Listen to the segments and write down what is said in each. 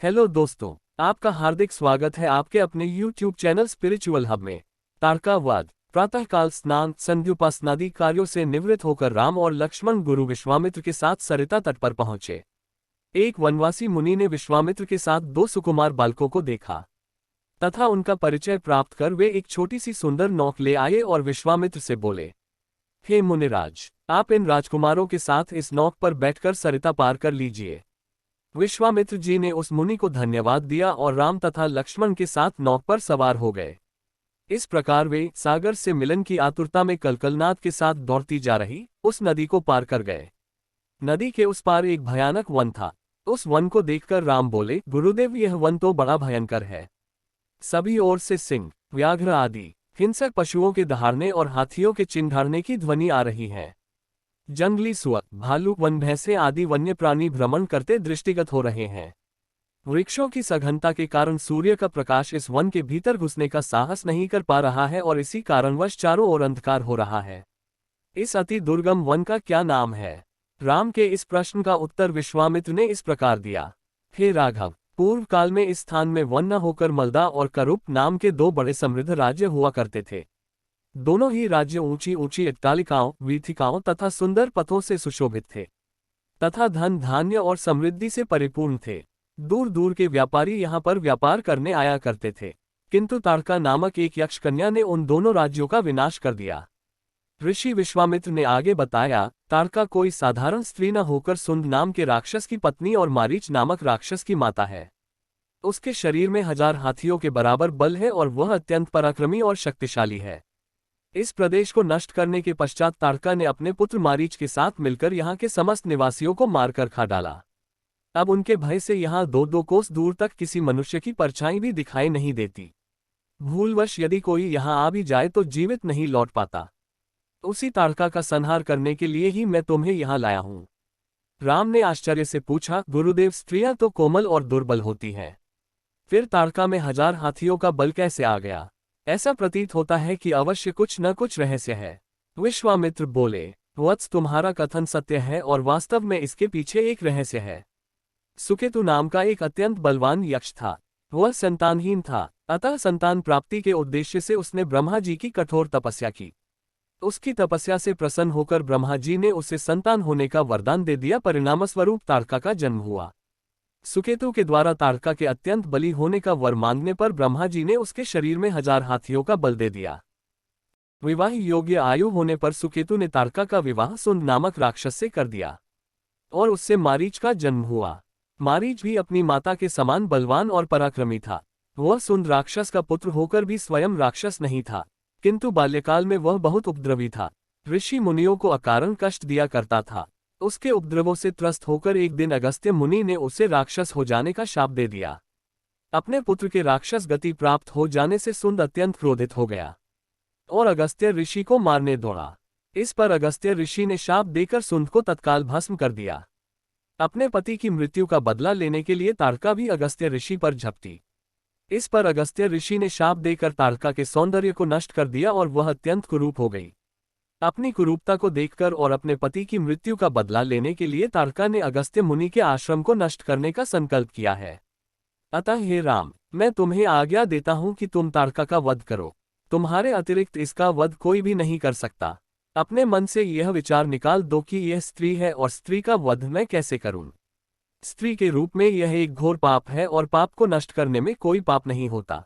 Hello दोस्तों, आपका हार्दिक स्वागत है आपके अपने YouTube चैनल स्पिरिचुअल हब में। तारकावाद। प्रातःकाल स्नान संध्योपासनादि कार्यों से निवृत्त होकर राम और लक्ष्मण गुरु विश्वामित्र के साथ सरिता तट पर पहुंचे। एक वनवासी मुनि ने विश्वामित्र के साथ दो सुकुमार बालकों को देखा तथा उनका परिचय प्राप्त कर वे एक छोटी सी सुंदर नौक ले आए और विश्वामित्र से बोले, हे मुनिराज, आप इन राजकुमारों के साथ इस नौक पर बैठकर सरिता पार कर लीजिए। विश्वामित्र जी ने उस मुनि को धन्यवाद दिया और राम तथा लक्ष्मण के साथ नौक पर सवार हो गए। इस प्रकार वे सागर से मिलन की आतुरता में कलकलनाद के साथ दौड़ती जा रही उस नदी को पार कर गए। नदी के उस पार एक भयानक वन था। उस वन को देखकर राम बोले, गुरुदेव, यह वन तो बड़ा भयंकर है। सभी ओर से सिंह, व्याघ्र आदि हिंसक पशुओं के दहाड़ने और हाथियों के चिंघाड़ने की ध्वनि आ रही है। जंगली सुअर, भालू, वन भैंसे आदि वन्य प्राणी भ्रमण करते दृष्टिगत हो रहे हैं। वृक्षों की सघनता के कारण सूर्य का प्रकाश इस वन के भीतर घुसने का साहस नहीं कर पा रहा है और इसी कारणवश चारों ओर अंधकार हो रहा है। इस अति दुर्गम वन का क्या नाम है? राम के इस प्रश्न का उत्तर विश्वामित्र ने इस प्रकार दिया, हे राघव, पूर्व काल में इस स्थान में वन न होकर मलदा और करूप नाम के दो बड़े समृद्ध राज्य हुआ करते थे। दोनों ही राज्य ऊंची ऊंची अट्टालिकाओं, वीथिकाओं तथा सुंदर पथों से सुशोभित थे तथा धन धान्य और समृद्धि से परिपूर्ण थे। दूर दूर के व्यापारी यहाँ पर व्यापार करने आया करते थे, किंतु ताड़का नामक एक यक्ष कन्या ने उन दोनों राज्यों का विनाश कर दिया। ऋषि विश्वामित्र ने आगे बताया, ताड़का कोई साधारण स्त्री न होकर सुंद नाम के राक्षस की पत्नी और मारीच नामक राक्षस की माता है। उसके शरीर में 1000 हाथियों के बराबर बल है और वह अत्यंत पराक्रमी और शक्तिशाली है। इस प्रदेश को नष्ट करने के पश्चात ताड़का ने अपने पुत्र मारीच के साथ मिलकर यहाँ के समस्त निवासियों को मारकर खा डाला। अब उनके भय से यहाँ 2-2 कोस दूर तक किसी मनुष्य की परछाई भी दिखाई नहीं देती। भूलवश यदि कोई यहाँ आ भी जाए तो जीवित नहीं लौट पाता। उसी ताड़का का संहार करने के लिए ही मैं तुम्हें यहाँ लाया हूँ। राम ने आश्चर्य से पूछा, गुरुदेव, स्त्रियां तो कोमल और दुर्बल होती हैं, फिर ताड़का में 1000 हाथियों का बल कैसे आ गया? ऐसा प्रतीत होता है कि अवश्य कुछ न कुछ रहस्य है। विश्वामित्र बोले, वत्स, तुम्हारा कथन सत्य है और वास्तव में इसके पीछे एक रहस्य है। सुकेतु नाम का एक अत्यंत बलवान यक्ष था। वह संतानहीन था, अतः संतान प्राप्ति के उद्देश्य से उसने ब्रह्मा जी की कठोर तपस्या की। उसकी तपस्या से प्रसन्न होकर ब्रह्मा जी ने उसे संतान होने का वरदान दे दिया। परिणामस्वरूप ताड़का का जन्म हुआ। सुकेतु के द्वारा ताड़का के अत्यंत बली होने का वर मांगने पर ब्रह्मा जी ने उसके शरीर में 1000 हाथियों का बल दे दिया। विवाह योग्य आयु होने पर सुकेतु ने ताड़का का विवाह सुंद नामक राक्षस से कर दिया और उससे मारीच का जन्म हुआ। मारीच भी अपनी माता के समान बलवान और पराक्रमी था। वह सुंद राक्षस का पुत्र होकर भी स्वयं राक्षस नहीं था, किंतु बाल्यकाल में वह बहुत उपद्रवी था। ऋषि मुनियों को अकारण कष्ट दिया करता था। उसके उपद्रवों से त्रस्त होकर एक दिन अगस्त्य मुनि ने उसे राक्षस हो जाने का शाप दे दिया। अपने पुत्र के राक्षस गति प्राप्त हो जाने से सुंद अत्यंत क्रोधित हो गया और अगस्त्य ऋषि को मारने दौड़ा। इस पर अगस्त्य ऋषि ने शाप देकर सुंद को तत्काल भस्म कर दिया। अपने पति की मृत्यु का बदला लेने के लिए ताड़का भी अगस्त्य ऋषि पर झपटी। इस पर अगस्त्य ऋषि ने शाप देकर ताड़का के सौंदर्य को नष्ट कर दिया और वह अत्यंत कुरूप हो गई। अपनी कुरूपता को देखकर और अपने पति की मृत्यु का बदला लेने के लिए ताड़का ने अगस्त्य मुनि के आश्रम को नष्ट करने का संकल्प किया है। अतः हे राम, मैं तुम्हें आज्ञा देता हूं कि तुम ताड़का का वध करो। तुम्हारे अतिरिक्त इसका वध कोई भी नहीं कर सकता। अपने मन से यह विचार निकाल दो कि यह स्त्री है और स्त्री का वध मैं कैसे करूं। स्त्री के रूप में यह एक घोर पाप है और पाप को नष्ट करने में कोई पाप नहीं होता।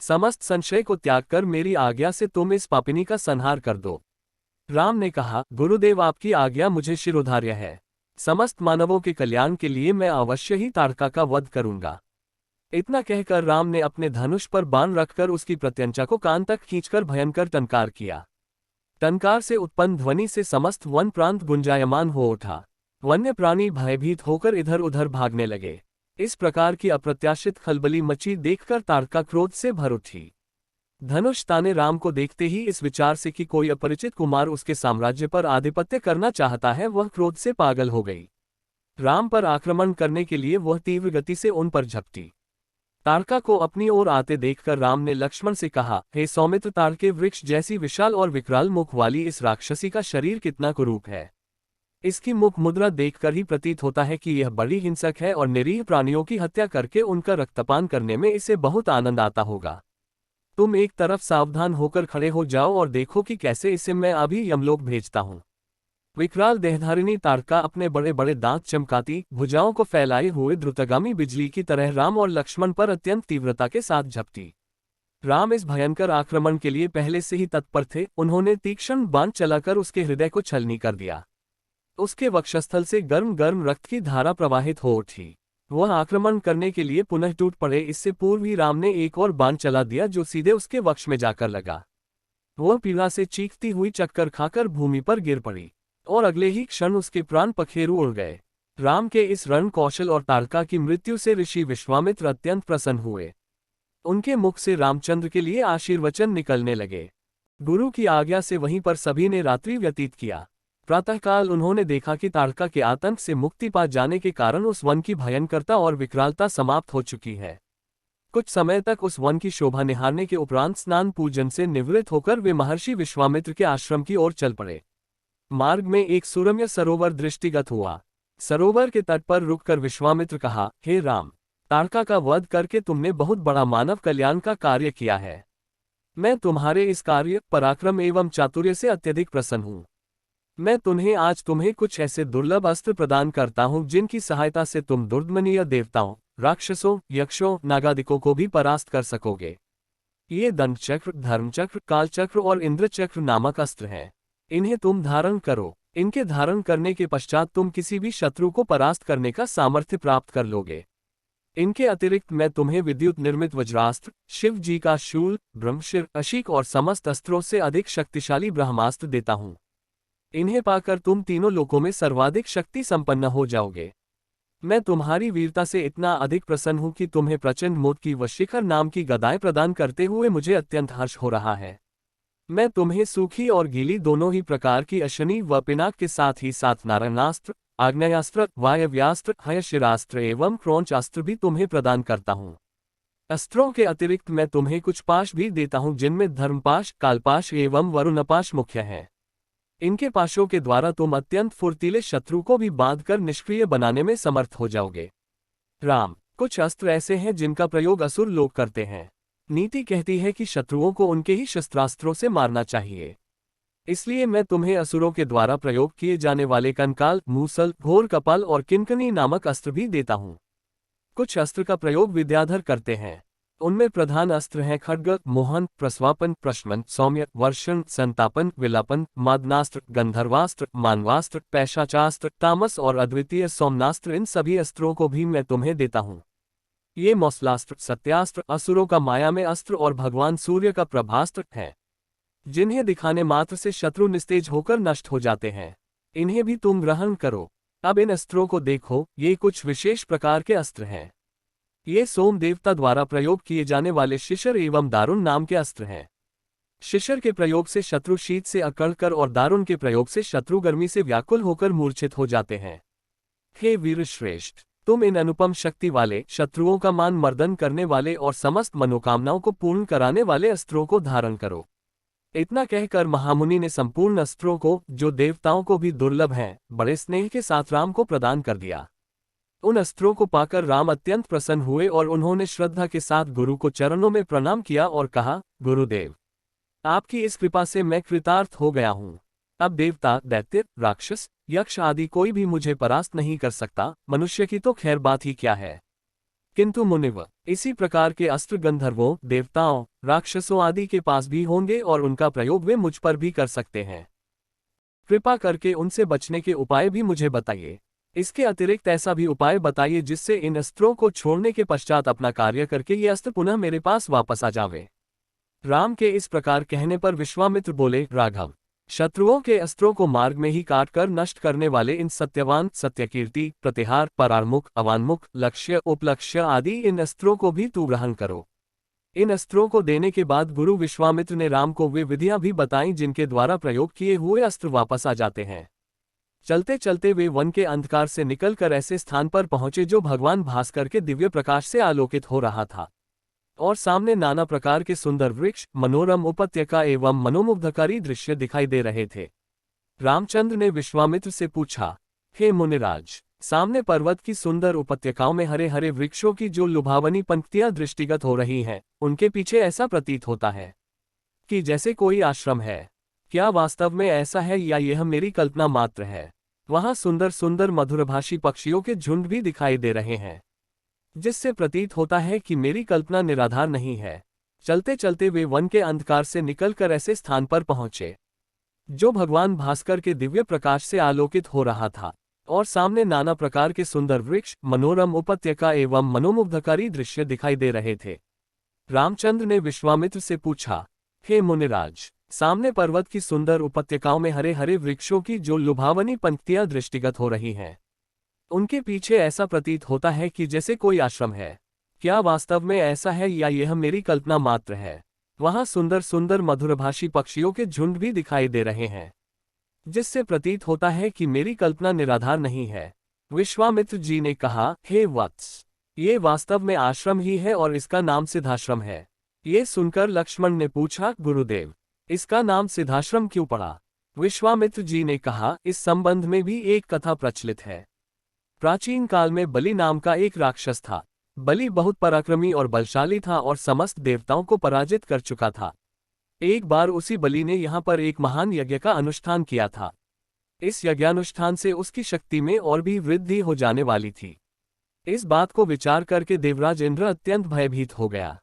समस्त संशय को त्याग कर मेरी आज्ञा से तुम इस पापिनी का संहार कर दो। राम ने कहा, गुरुदेव, आपकी आज्ञा मुझे शिरोधार्य है। समस्त मानवों के कल्याण के लिए मैं अवश्य ही ताड़का का वध करूंगा। इतना कहकर राम ने अपने धनुष पर बाण रखकर उसकी प्रत्यंचा को कान तक खींचकर भयंकर टंकार किया। टंकार से उत्पन्न ध्वनि से समस्त वन प्रांत गुंजायमान हो उठा। वन्य प्राणी भयभीत होकर इधर उधर भागने लगे। इस प्रकार की अप्रत्याशित खलबली मची देखकर ताड़का क्रोध से भर उठी। धनुष ताने राम को देखते ही इस विचार से कि कोई अपरिचित कुमार उसके साम्राज्य पर आधिपत्य करना चाहता है, वह क्रोध से पागल हो गई। राम पर आक्रमण करने के लिए वह तीव्र गति से उन पर झपटी। ताड़का को अपनी ओर आते देखकर राम ने लक्ष्मण से कहा, हे सौमित्र, ताड़ के वृक्ष जैसी विशाल और विकराल मुख वाली इस राक्षसी का शरीर कितना कुरूप है। इसकी मुख मुद्रा देखकर ही प्रतीत होता है कि यह बड़ी हिंसक है और निरीह प्राणियों की हत्या करके उनका रक्तपान करने में इसे बहुत आनंद आता होगा। तुम एक तरफ सावधान होकर खड़े हो जाओ और देखो कि कैसे इसे मैं अभी यमलोक भेजता हूँ। विकराल देहधारिणी ताड़का अपने बड़े बड़े दांत चमकाती भुजाओं को फैलाए हुए द्रुतगामी बिजली की तरह राम और लक्ष्मण पर अत्यंत तीव्रता के साथ झपटी। राम इस भयंकर आक्रमण के लिए पहले से ही तत्पर थे। उन्होंने तीक्ष्ण बाण चलाकर उसके हृदय को छलनी कर दिया। उसके वक्षस्थल से गर्म गर्म रक्त की धारा प्रवाहित हो उठी। वह आक्रमण करने के लिए पुनः टूट पड़े। इससे पूर्व ही राम ने एक और बाण चला दिया जो सीधे उसके वक्ष में जाकर लगा। वह पीड़ा से चीखती हुई चक्कर खाकर भूमि पर गिर पड़ी और अगले ही क्षण उसके प्राण पखेरु उड़ गए। राम के इस रण कौशल और ताड़का की मृत्यु से ऋषि विश्वामित्र अत्यंत प्रसन्न हुए। उनके मुख से रामचंद्र के लिए आशीर्वचन निकलने लगे। गुरु की आज्ञा से वहीं पर सभी ने रात्रि व्यतीत किया। प्रातःकाल उन्होंने देखा कि ताड़का के आतंक से मुक्ति पा जाने के कारण उस वन की भयंकरता और विकरालता समाप्त हो चुकी है। कुछ समय तक उस वन की शोभा निहारने के उपरांत स्नान पूजन से निवृत्त होकर वे महर्षि विश्वामित्र के आश्रम की ओर चल पड़े। मार्ग में एक सुरम्य सरोवर दृष्टिगत हुआ। सरोवर के तट पर रुककर विश्वामित्र कहा, हे राम, ताड़का का वध करके तुमने बहुत बड़ा मानव कल्याण का कार्य किया है। मैं तुम्हारे इस कार्य, पराक्रम एवं चातुर्य से अत्यधिक प्रसन्न हूँ। मैं तुम्हें कुछ ऐसे दुर्लभ अस्त्र प्रदान करता हूँ जिनकी सहायता से तुम दुर्दमनीय देवताओं, राक्षसों, यक्षों, नागादिकों को भी परास्त कर सकोगे। ये दंडचक्र, धर्मचक्र, कालचक्र और इंद्रचक्र नामक अस्त्र हैं। इन्हें तुम धारण करो। इनके धारण करने के पश्चात तुम किसी भी शत्रु को परास्त करने का सामर्थ्य प्राप्त कर लोगे। इनके अतिरिक्त मैं तुम्हें विद्युत निर्मित वज्रास्त्र, शिव जी का शूल, ब्रह्मशिर, अशीक और समस्त अस्त्रों से अधिक शक्तिशाली ब्रह्मास्त्र देता हूँ। इन्हें पाकर तुम तीनों लोकों में सर्वाधिक शक्ति संपन्न हो जाओगे। मैं तुम्हारी वीरता से इतना अधिक प्रसन्न हूं कि तुम्हें प्रचंड मोद की व शिखर नाम की गदाएं प्रदान करते हुए मुझे अत्यंत हर्ष हो रहा है। मैं तुम्हें सूखी और गीली दोनों ही प्रकार की अशनी व पिनाक के साथ ही साथ नारायणास्त्र, आग्नेयास्त्र, वायव्यास्त्र, हयशिरास्त्र एवं क्रौंचास्त्र भी तुम्हें प्रदान करता हूँ। अस्त्रों के अतिरिक्त मैं तुम्हें कुछ पाश भी देता हूँ जिनमें धर्मपाश, कालपाश एवं वरुणपाश मुख्य हैं। इनके पाशों के द्वारा तुम अत्यंत फुर्तीले शत्रु को भी बांधकर निष्क्रिय बनाने में समर्थ हो जाओगे। राम, कुछ अस्त्र ऐसे हैं जिनका प्रयोग असुर लोग करते हैं। नीति कहती है कि शत्रुओं को उनके ही शस्त्रास्त्रों से मारना चाहिए। इसलिए मैं तुम्हें असुरों के द्वारा प्रयोग किए जाने वाले कंकाल, मूसल, घोर कपाल और किंकनी नामक अस्त्र भी देता हूँ। कुछ अस्त्र का प्रयोग विद्याधर करते हैं। उनमें प्रधान अस्त्र हैं खड्ग, मोहन, प्रस्वापन, प्रश्मन, सौम्य, वर्षण, संतापन, विलापन, मादनास्त्र, गंधर्वास्त्र, मानवास्त्र, पैशाचास्त्र, तामस और अद्वितीय सोमनास्त्र। इन सभी अस्त्रों को भी मैं तुम्हें देता हूँ। ये मौसलास्त्र, सत्यास्त्र, असुरों का माया में अस्त्र और भगवान सूर्य का प्रभास्त्र हैं, जिन्हें दिखाने मात्र से शत्रु निस्तेज होकर नष्ट हो जाते हैं। इन्हें भी तुम ग्रहण करो। अब इन अस्त्रों को देखो, ये कुछ विशेष प्रकार के अस्त्र हैं। ये सोम देवता द्वारा प्रयोग किए जाने वाले शिशर एवं दारुण नाम के अस्त्र हैं। शिशर के प्रयोग से शत्रु शीत से अकड़कर और दारुण के प्रयोग से शत्रु गर्मी से व्याकुल होकर मूर्छित हो जाते हैं। हे वीर श्रेष्ठ, तुम इन अनुपम शक्ति वाले, शत्रुओं का मान मर्दन करने वाले और समस्त मनोकामनाओं को पूर्ण कराने वाले अस्त्रों को धारण करो। इतना कहकर महामुनि ने संपूर्ण अस्त्रों को, जो देवताओं को भी दुर्लभ हैं, बड़े स्नेह के साथ राम को प्रदान कर दिया। उन अस्त्रों को पाकर राम अत्यंत प्रसन्न हुए और उन्होंने श्रद्धा के साथ गुरु को चरणों में प्रणाम किया और कहा, गुरुदेव, आपकी इस कृपा से मैं कृतार्थ हो गया हूँ। अब देवता, दैत्य, राक्षस, यक्ष आदि कोई भी मुझे परास्त नहीं कर सकता। मनुष्य की तो खैर बात ही क्या है, किंतु मुनिव, इसी प्रकार के अस्त्र गंधर्वों, देवताओं, राक्षसों आदि के पास भी होंगे और उनका प्रयोग वे मुझ पर भी कर सकते हैं। कृपा करके उनसे बचने के उपाय भी मुझे बताइए। इसके अतिरिक्त ऐसा भी उपाय बताइए जिससे इन अस्त्रों को छोड़ने के पश्चात अपना कार्य करके ये अस्त्र पुनः मेरे पास वापस आ जावे। राम के इस प्रकार कहने पर विश्वामित्र बोले, राघव, शत्रुओं के अस्त्रों को मार्ग में ही काटकर नष्ट करने वाले इन सत्यवान, सत्यकीर्ति, प्रतिहार, परारमुख, अवान्मुख, लक्ष्य, उपलक्ष्य आदि इन अस्त्रों को भी तू ग्रहण करो। इन अस्त्रों को देने के बाद गुरु विश्वामित्र ने राम को वे विधियां भी बताईं जिनके द्वारा प्रयोग किए हुए अस्त्र वापस आ जाते हैं। चलते चलते वे वन के अंधकार से निकलकर ऐसे स्थान पर पहुंचे जो भगवान भास्कर के दिव्य प्रकाश से आलोकित हो रहा था, और सामने नाना प्रकार के सुंदर वृक्ष, मनोरम उपत्यका एवं मनोमुग्धकारी दृश्य दिखाई दे रहे थे। रामचंद्र ने विश्वामित्र से पूछा, हे मुनिराज, सामने पर्वत की सुंदर उपत्यकाओं में हरे हरे वृक्षों की जो लुभावनी पंक्तियां दृष्टिगत हो रही हैं, उनके पीछे ऐसा प्रतीत होता है कि जैसे कोई आश्रम है। क्या वास्तव में ऐसा है या यह मेरी कल्पना मात्र है? वहां सुंदर सुंदर मधुरभाषी पक्षियों के झुंड भी दिखाई दे रहे हैं, जिससे प्रतीत होता है कि मेरी कल्पना निराधार नहीं है। चलते चलते वे वन के अंधकार से निकलकर ऐसे स्थान पर पहुंचे जो भगवान भास्कर के दिव्य प्रकाश से आलोकित हो रहा था, और सामने नाना प्रकार के सुंदर वृक्ष, मनोरम उपत्यका एवं मनोमुग्धकारी दृश्य दिखाई दे रहे थे। रामचंद्र ने विश्वामित्र से पूछा, हे मुनिराज, सामने पर्वत की सुंदर उपत्यकाओं में हरे हरे वृक्षों की जो लुभावनी पंक्तियां दृष्टिगत हो रही हैं, उनके पीछे ऐसा प्रतीत होता है कि जैसे कोई आश्रम है। क्या वास्तव में ऐसा है या यह मेरी कल्पना मात्र है? वहां सुंदर सुंदर मधुरभाषी पक्षियों के झुंड भी दिखाई दे रहे हैं, जिससे प्रतीत होता है कि मेरी कल्पना निराधार नहीं है। विश्वामित्र जी ने कहा, हे वत्स, ये वास्तव में आश्रम ही है और इसका नाम सिद्धाश्रम है। ये सुनकर लक्ष्मण ने पूछा, गुरुदेव, इसका नाम सिद्धाश्रम क्यों पड़ा? विश्वामित्र जी ने कहा, इस संबंध में भी एक कथा प्रचलित है। प्राचीन काल में बलि नाम का एक राक्षस था। बलि बहुत पराक्रमी और बलशाली था और समस्त देवताओं को पराजित कर चुका था। एक बार उसी बलि ने यहाँ पर एक महान यज्ञ का अनुष्ठान किया था। इस यज्ञानुष्ठान से उसकी शक्ति में और भी वृद्धि हो जाने वाली थी। इस बात को विचार करके देवराज इंद्र अत्यंत भयभीत हो गया।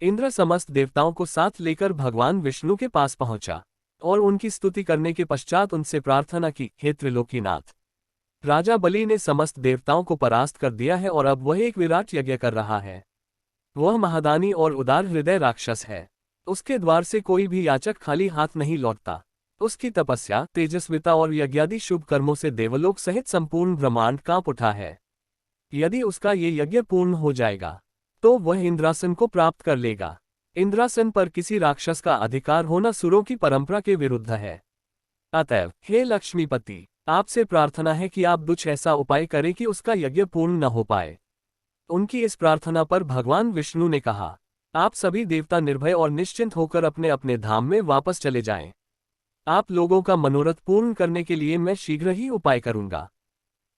इंद्र समस्त देवताओं को साथ लेकर भगवान विष्णु के पास पहुंचा और उनकी स्तुति करने के पश्चात उनसे प्रार्थना की, हे त्रिलोकीनाथ, राजा बलि ने समस्त देवताओं को परास्त कर दिया है और अब वह एक विराट यज्ञ कर रहा है। वह महादानी और उदार हृदय राक्षस है। उसके द्वार से कोई भी याचक खाली हाथ नहीं लौटता। उसकी तपस्या, तेजस्विता और यज्ञादि शुभ कर्मों से देवलोक सहित संपूर्ण ब्रह्मांड कांप उठा है। यदि उसका ये यज्ञ पूर्ण हो जाएगा तो वह इंद्रासन को प्राप्त कर लेगा। इंद्रासन पर किसी राक्षस का अधिकार होना सुरों की परंपरा के विरुद्ध है। अतएव हे लक्ष्मीपति, आपसे प्रार्थना है कि आप कुछ ऐसा उपाय करें कि उसका यज्ञ पूर्ण न हो पाए। उनकी इस प्रार्थना पर भगवान विष्णु ने कहा, आप सभी देवता निर्भय और निश्चिंत होकर अपने अपने धाम में वापस चले जाएं। आप लोगों का मनोरथ पूर्ण करने के लिए मैं शीघ्र ही उपाय करूंगा।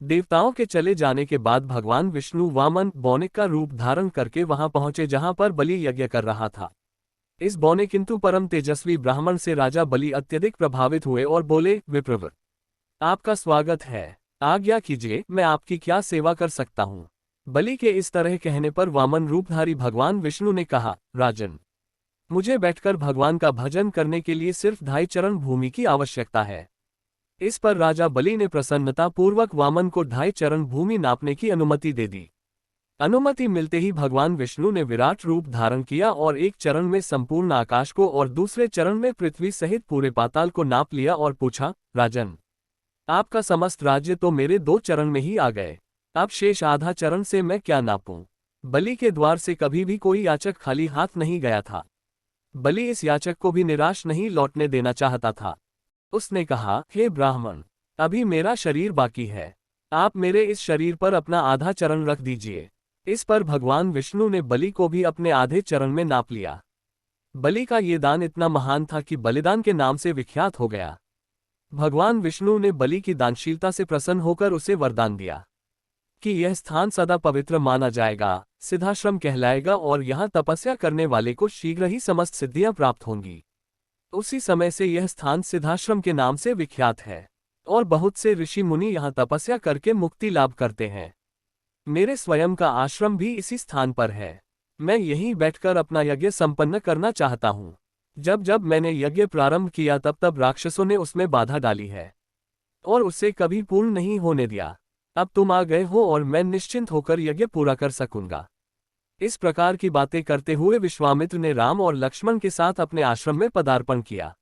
देवताओं के चले जाने के बाद भगवान विष्णु वामन बौनिक का रूप धारण करके वहां पहुंचे जहां पर बलि यज्ञ कर रहा था। इस बौने किंतु परम तेजस्वी ब्राह्मण से राजा बलि अत्यधिक प्रभावित हुए और बोले, विप्रवर, आपका स्वागत है, आज्ञा कीजिए, मैं आपकी क्या सेवा कर सकता हूँ। बलि के इस तरह कहने पर वामन रूपधारी भगवान विष्णु ने कहा, राजन, मुझे बैठकर भगवान का भजन करने के लिए सिर्फ 2.5 चरण भूमि की आवश्यकता है। इस पर राजा बलि ने प्रसन्नता पूर्वक वामन को 2.5 चरण भूमि नापने की अनुमति दे दी। अनुमति मिलते ही भगवान विष्णु ने विराट रूप धारण किया और एक चरण में संपूर्ण आकाश को और दूसरे चरण में पृथ्वी सहित पूरे पाताल को नाप लिया और पूछा, राजन, आपका समस्त राज्य तो मेरे 2 चरण में ही आ गए, अब शेष आधा चरण से मैं क्या नापूं? बलि के द्वार से कभी भी कोई याचक खाली हाथ नहीं गया था। बलि इस याचक को भी निराश नहीं लौटने देना चाहता था। उसने कहा, हे ब्राह्मण, अभी मेरा शरीर बाकी है, आप मेरे इस शरीर पर अपना आधा चरण रख दीजिए। इस पर भगवान विष्णु ने बलि को भी अपने आधे चरण में नाप लिया। बलि का ये दान इतना महान था कि बलिदान के नाम से विख्यात हो गया। भगवान विष्णु ने बलि की दानशीलता से प्रसन्न होकर उसे वरदान दिया कि यह स्थान सदा पवित्र माना जाएगा, सिद्धाश्रम कहलाएगा और यहाँ तपस्या करने वाले को शीघ्र ही समस्त सिद्धियां प्राप्त होंगी। उसी समय से यह स्थान सिद्धाश्रम के नाम से विख्यात है और बहुत से ऋषि मुनि यहाँ तपस्या करके मुक्ति लाभ करते हैं। मेरे स्वयं का आश्रम भी इसी स्थान पर है। मैं यहीं बैठकर अपना यज्ञ संपन्न करना चाहता हूँ। जब जब मैंने यज्ञ प्रारंभ किया तब तब राक्षसों ने उसमें बाधा डाली है और उसे कभी पूर्ण नहीं होने दिया। अब तुम आ गए हो और मैं निश्चिंत होकर यज्ञ पूरा कर सकूंगा। इस प्रकार की बातें करते हुए विश्वामित्र ने राम और लक्ष्मण के साथ अपने आश्रम में पदार्पण किया।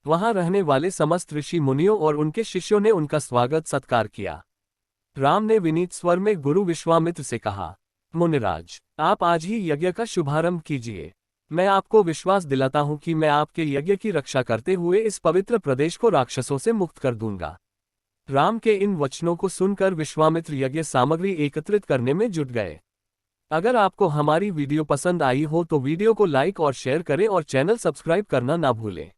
वहां रहने वाले समस्त ऋषि मुनियों और उनके शिष्यों ने उनका स्वागत सत्कार किया। राम ने विनीत स्वर में गुरु विश्वामित्र से कहा, मुनिराज, आप आज ही यज्ञ का शुभारंभ कीजिए। मैं आपको विश्वास दिलाता हूं कि मैं आपके यज्ञ की रक्षा करते हुए इस पवित्र प्रदेश को राक्षसों से मुक्त कर दूंगा। राम के इन वचनों को सुनकर विश्वामित्र यज्ञ सामग्री एकत्रित करने में जुट गए। अगर आपको हमारी वीडियो पसंद आई हो तो वीडियो को लाइक और शेयर करें और चैनल सब्सक्राइब करना ना भूलें।